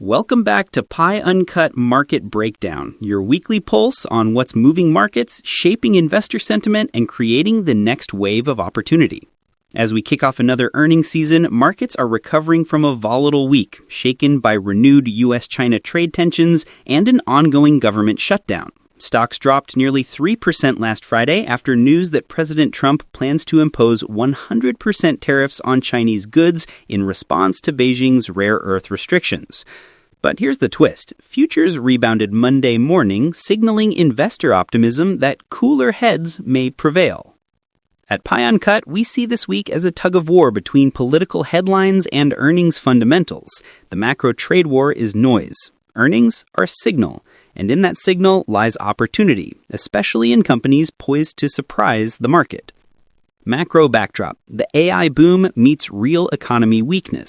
Welcome back to PyUncut Market Breakdown, your weekly pulse on what's moving markets, shaping investor sentiment, and creating the next wave of opportunity. As we kick off another earnings season, markets are recovering from a volatile week, shaken by renewed U.S.-China trade tensions and an ongoing government shutdown. Stocks dropped nearly 3% last Friday after news that President Trump plans to impose 100% tariffs on Chinese goods in response to Beijing's rare earth restrictions. But here's the twist. Futures rebounded Monday morning, signaling investor optimism that cooler heads may prevail. At PyUncut, we see this week as a tug-of-war between political headlines and earnings fundamentals. The macro trade war is noise. Earnings are signal. And in that signal lies opportunity, especially in companies poised to surprise the market. Macro backdrop. The AI boom meets real economy weakness.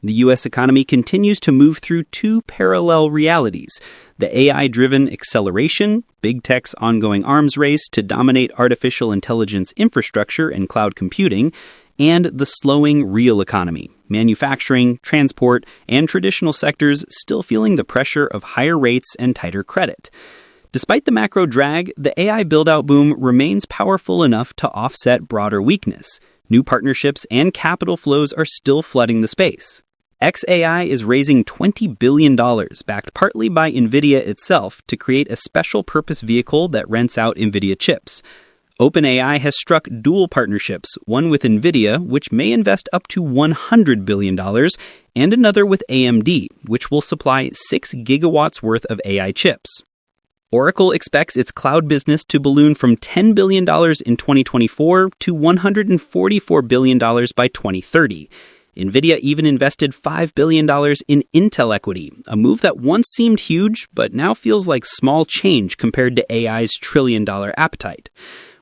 The U.S. economy continues to move through two parallel realities. The AI-driven acceleration, big tech's ongoing arms race to dominate artificial intelligence infrastructure and cloud computing, and the slowing real economy, manufacturing, transport, and traditional sectors still feeling the pressure of higher rates and tighter credit. Despite the macro drag, the AI build-out boom remains powerful enough to offset broader weakness. New partnerships and capital flows are still flooding the space. xAI is raising $20 billion, backed partly by NVIDIA itself, to create a special-purpose vehicle that rents out NVIDIA chips. OpenAI has struck dual partnerships, one with NVIDIA, which may invest up to $100 billion, and another with AMD, which will supply 6 gigawatts worth of AI chips. Oracle expects its cloud business to balloon from $10 billion in 2024 to $144 billion by 2030. NVIDIA even invested $5 billion in Intel equity, a move that once seemed huge, but now feels like small change compared to AI's trillion-dollar appetite.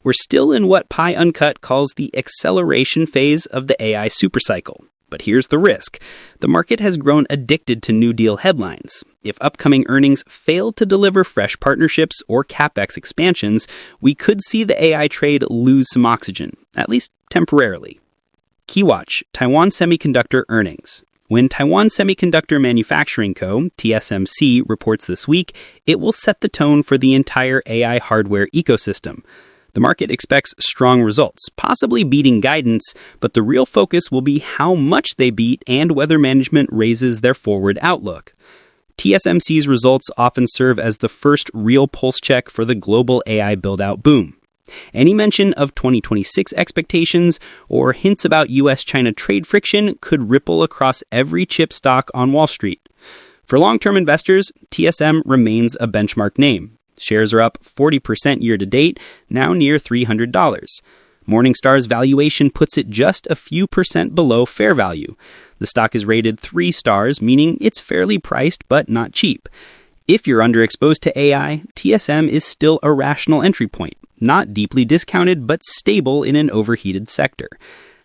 We're still in what PyUncut calls the acceleration phase of the AI supercycle. But here's the risk. The market has grown addicted to New Deal headlines. If upcoming earnings fail to deliver fresh partnerships or Capex expansions, we could see the AI trade lose some oxygen, at least temporarily. Keywatch, Taiwan Semiconductor earnings. When Taiwan Semiconductor Manufacturing Co., TSMC, reports this week, it will set the tone for the entire AI hardware ecosystem. The market expects strong results, possibly beating guidance, but the real focus will be how much they beat and whether management raises their forward outlook. TSMC's results often serve as the first real pulse check for the global AI build-out boom. Any mention of 2026 expectations or hints about U.S.-China trade friction could ripple across every chip stock on Wall Street. For long-term investors, TSM remains a benchmark name. Shares are up 40% year-to-date, now near $300. Morningstar's valuation puts it just a few percent below fair value. The stock is rated 3 stars, meaning it's fairly priced but not cheap. If you're underexposed to AI, TSM is still a rational entry point, not deeply discounted but stable in an overheated sector.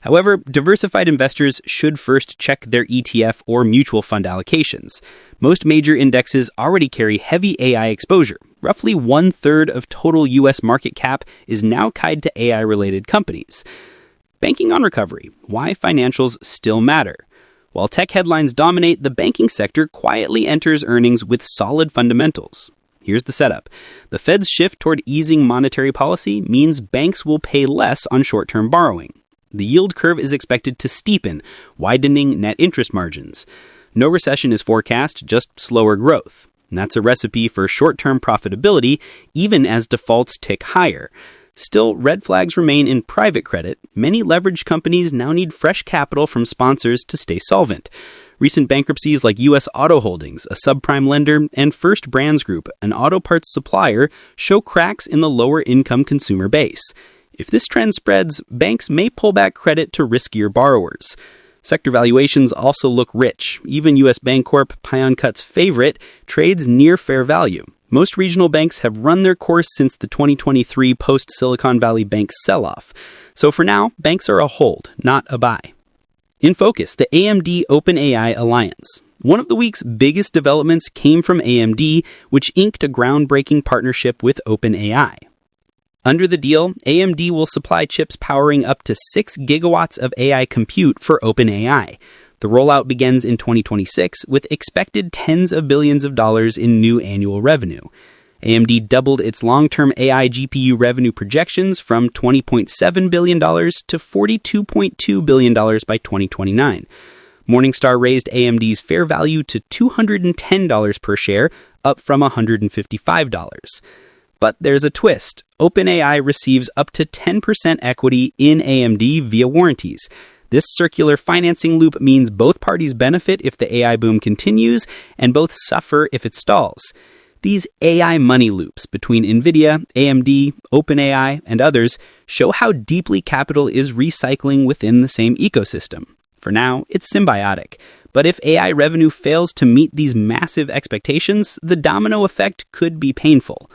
However, diversified investors should first check their ETF or mutual fund allocations. Most major indexes already carry heavy AI exposure. Roughly 1/3 of total U.S. market cap is now tied to AI-related companies. Banking on recovery. Why financials still matter. While tech headlines dominate, the banking sector quietly enters earnings with solid fundamentals. Here's the setup. The Fed's shift toward easing monetary policy means banks will pay less on short-term borrowing. The yield curve is expected to steepen, widening net interest margins. No recession is forecast, just slower growth. And that's a recipe for short-term profitability, even as defaults tick higher. Still, red flags remain in private credit. Many leveraged companies now need fresh capital from sponsors to stay solvent. Recent bankruptcies like U.S. Auto Holdings, a subprime lender, and First Brands Group, an auto parts supplier, show cracks in the lower-income consumer base. If this trend spreads, banks may pull back credit to riskier borrowers. Sector valuations also look rich. Even U.S. Bancorp, PyUncut's favorite, trades near fair value. Most regional banks have run their course since the 2023 post-Silicon Valley Bank sell-off. So for now, banks are a hold, not a buy. In focus, the AMD OpenAI alliance. One of the week's biggest developments came from AMD, which inked a groundbreaking partnership with OpenAI. Under the deal, AMD will supply chips powering up to 6 gigawatts of AI compute for OpenAI. The rollout begins in 2026 with expected tens of billions of dollars in new annual revenue. AMD doubled its long-term AI GPU revenue projections from $20.7 billion to $42.2 billion by 2029. Morningstar raised AMD's fair value to $210 per share, up from $155. But there's a twist. OpenAI receives up to 10% equity in AMD via warranties. This circular financing loop means both parties benefit if the AI boom continues, and both suffer if it stalls. These AI money loops between NVIDIA, AMD, OpenAI, and others show how deeply capital is recycling within the same ecosystem. For now, it's symbiotic. But if AI revenue fails to meet these massive expectations, the domino effect could be painful.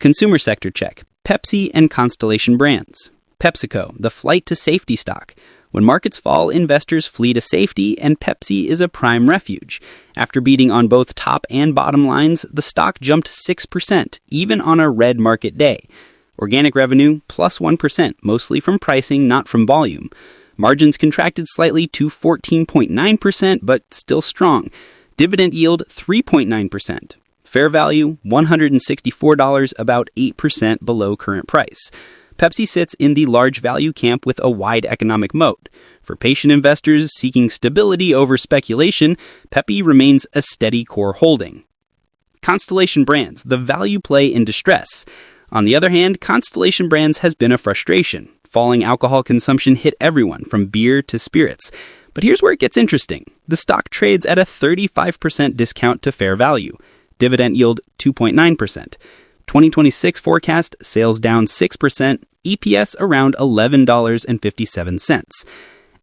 Consumer sector check. Pepsi and Constellation brands. PepsiCo, the flight to safety stock. When markets fall, investors flee to safety, and Pepsi is a prime refuge. After beating on both top and bottom lines, the stock jumped 6%, even on a red market day. Organic revenue, plus 1%, mostly from pricing, not from volume. Margins contracted slightly to 14.9%, but still strong. Dividend yield, 3.9%. Fair value, $164, about 8% below current price. Pepsi sits in the large value camp with a wide economic moat. For patient investors seeking stability over speculation, Pepsi remains a steady core holding. Constellation Brands, the value play in distress. On the other hand, Constellation Brands has been a frustration. Falling alcohol consumption hit everyone, from beer to spirits. But here's where it gets interesting. The stock trades at a 35% discount to fair value. Dividend yield 2.9%. 2026 forecast, sales down 6%, EPS around $11.57.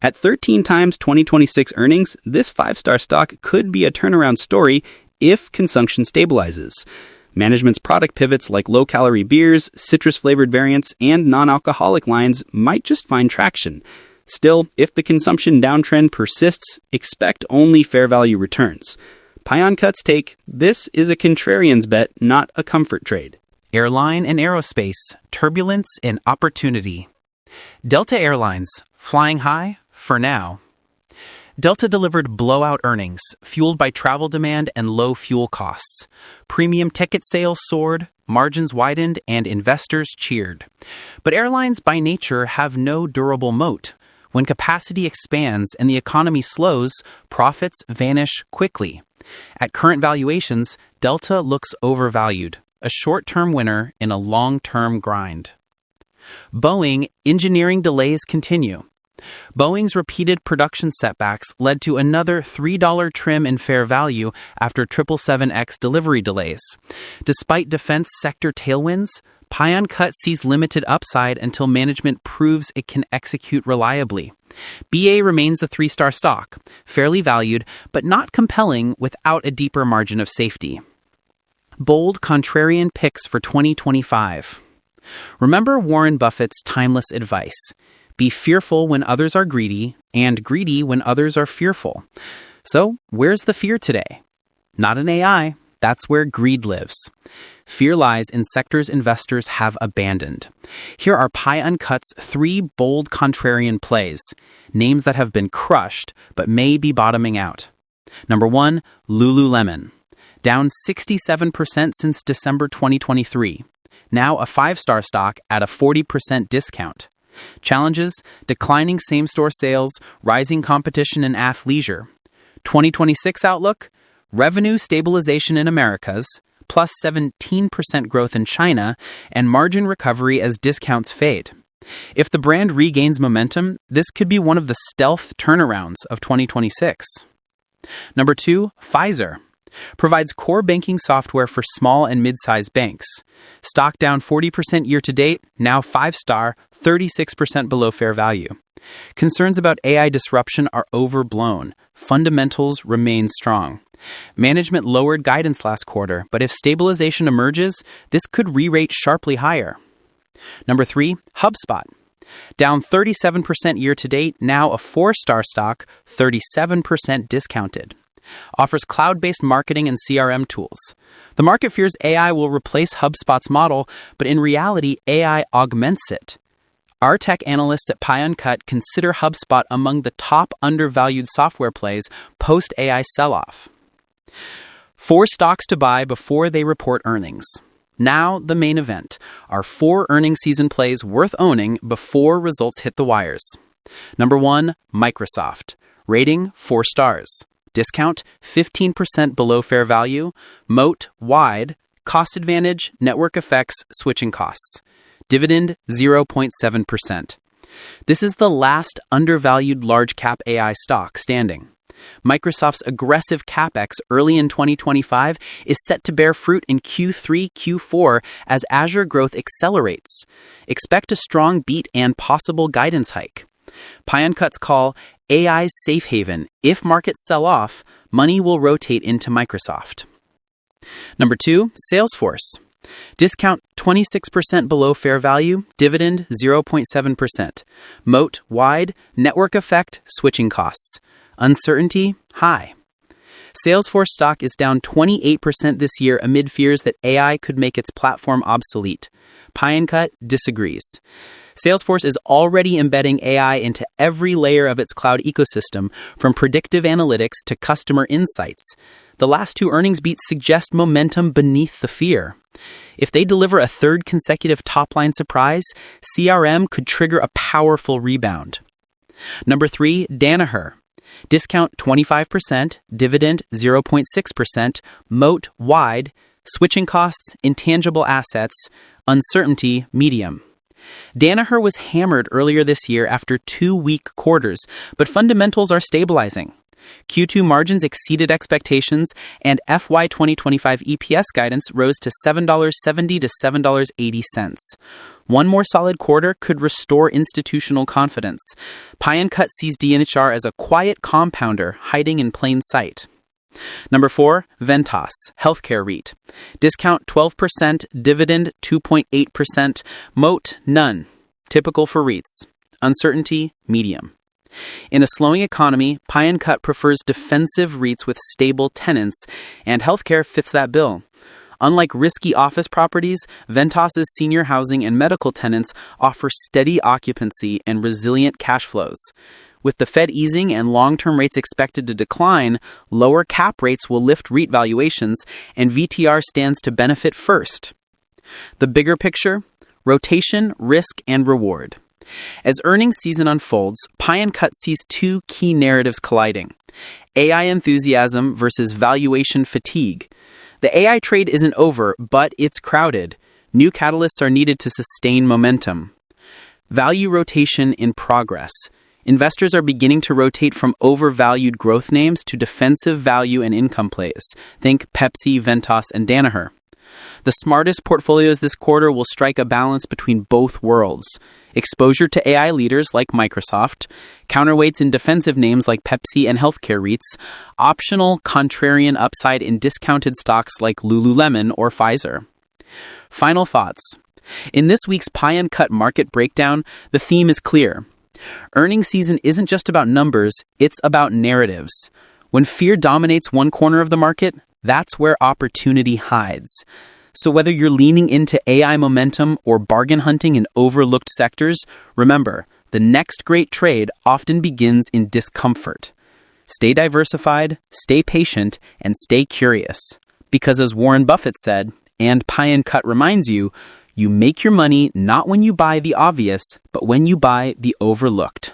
At 13 times 2026 earnings, this five-star stock could be a turnaround story if consumption stabilizes. Management's product pivots like low-calorie beers, citrus-flavored variants, and non-alcoholic lines might just find traction. Still, if the consumption downtrend persists, expect only fair value returns. PyUncut's take, this is a contrarian's bet, not a comfort trade. Airline and aerospace, turbulence and opportunity. Delta Airlines, flying high for now. Delta delivered blowout earnings, fueled by travel demand and low fuel costs. Premium ticket sales soared, margins widened, and investors cheered. But airlines by nature have no durable moat. When capacity expands and the economy slows, profits vanish quickly. At current valuations, Delta looks overvalued, a short-term winner in a long-term grind. Boeing, engineering delays continue. Boeing's repeated production setbacks led to another $3 trim in fair value after 777X delivery delays. Despite defense sector tailwinds, PyUncut sees limited upside until management proves it can execute reliably. BA remains a 3-star stock, fairly valued, but not compelling without a deeper margin of safety. Bold contrarian picks for 2025. Remember Warren Buffett's timeless advice. Be fearful when others are greedy, and greedy when others are fearful. So, where's the fear today? Not in AI. That's where greed lives. Fear lies in sectors investors have abandoned. Here are PyUncut's 3 bold contrarian plays, names that have been crushed but may be bottoming out. Number 1, Lululemon. Down 67% since December 2023. Now a 5-star stock at a 40% discount. Challenges: declining same-store sales, rising competition in athleisure. 2026 outlook: revenue stabilization in Americas, plus 17% growth in China, and margin recovery as discounts fade. If the brand regains momentum, this could be one of the stealth turnarounds of 2026. Number 2, Fiserv. Provides core banking software for small and mid-sized banks. Stock down 40% year-to-date, now 5-star, 36% below fair value. Concerns about AI disruption are overblown. Fundamentals remain strong. Management lowered guidance last quarter, but if stabilization emerges, this could re-rate sharply higher. Number 3, HubSpot. Down 37% year-to-date, now a 4-star stock, 37% discounted. Offers cloud-based marketing and CRM tools. The market fears AI will replace HubSpot's model, but in reality, AI augments it. Our tech analysts at PyUncut consider HubSpot among the top undervalued software plays post-AI sell-off. 4 stocks to buy before they report earnings. Now, the main event. Our 4 earnings season plays worth owning before results hit the wires. Number 1, Microsoft. Rating, 4 stars. Discount, 15% below fair value. Moat, wide. Cost advantage, network effects, switching costs. Dividend, 0.7%. This is the last undervalued large-cap AI stock standing. Microsoft's aggressive Capex early in 2025 is set to bear fruit in Q3, Q4 as Azure growth accelerates. Expect a strong beat and possible guidance hike. PyUncut's call AI's safe haven. If markets sell off, money will rotate into Microsoft. Number 2, Salesforce. Discount 26% below fair value, dividend 0.7%. Moat wide, network effect, switching costs. Uncertainty high. Salesforce stock is down 28% this year amid fears that AI could make its platform obsolete. PyUncut disagrees. Salesforce is already embedding AI into every layer of its cloud ecosystem, from predictive analytics to customer insights. The last 2 earnings beats suggest momentum beneath the fear. If they deliver a 3rd consecutive top-line surprise, CRM could trigger a powerful rebound. Number 3, Danaher. Discount 25%, dividend 0.6%, moat wide, switching costs, intangible assets, uncertainty medium. Danaher was hammered earlier this year after 2 weak quarters, but fundamentals are stabilizing. Q2 margins exceeded expectations, and FY 2025 EPS guidance rose to $7.70 to $7.80. One more solid quarter could restore institutional confidence. PyUncut sees DHR as a quiet compounder hiding in plain sight. Number 4, Ventas, healthcare REIT. Discount 12%, dividend 2.8%, moat none. Typical for REITs. Uncertainty medium. In a slowing economy, PyUncut prefers defensive REITs with stable tenants, and healthcare fits that bill. Unlike risky office properties, Ventas' senior housing and medical tenants offer steady occupancy and resilient cash flows. With the Fed easing and long-term rates expected to decline, lower cap rates will lift REIT valuations, and VTR stands to benefit first. The bigger picture: rotation, risk, and reward. As earnings season unfolds, PyUncut sees 2 key narratives colliding: AI enthusiasm versus valuation fatigue. The AI trade isn't over, but it's crowded. New catalysts are needed to sustain momentum. Value rotation in progress. Investors are beginning to rotate from overvalued growth names to defensive value and income plays. Think Pepsi, Ventas, and Danaher. The smartest portfolios this quarter will strike a balance between both worlds. Exposure to AI leaders like Microsoft, counterweights in defensive names like Pepsi and healthcare REITs, optional contrarian upside in discounted stocks like Lululemon or Fiserv. Final thoughts. In this week's PyUncut Market Breakdown, the theme is clear. Earnings season isn't just about numbers, it's about narratives. When fear dominates one corner of the market, that's where opportunity hides. So whether you're leaning into AI momentum or bargain hunting in overlooked sectors, remember, the next great trade often begins in discomfort. Stay diversified, stay patient, and stay curious. Because as Warren Buffett said, and PyUncut reminds you, you make your money not when you buy the obvious, but when you buy the overlooked.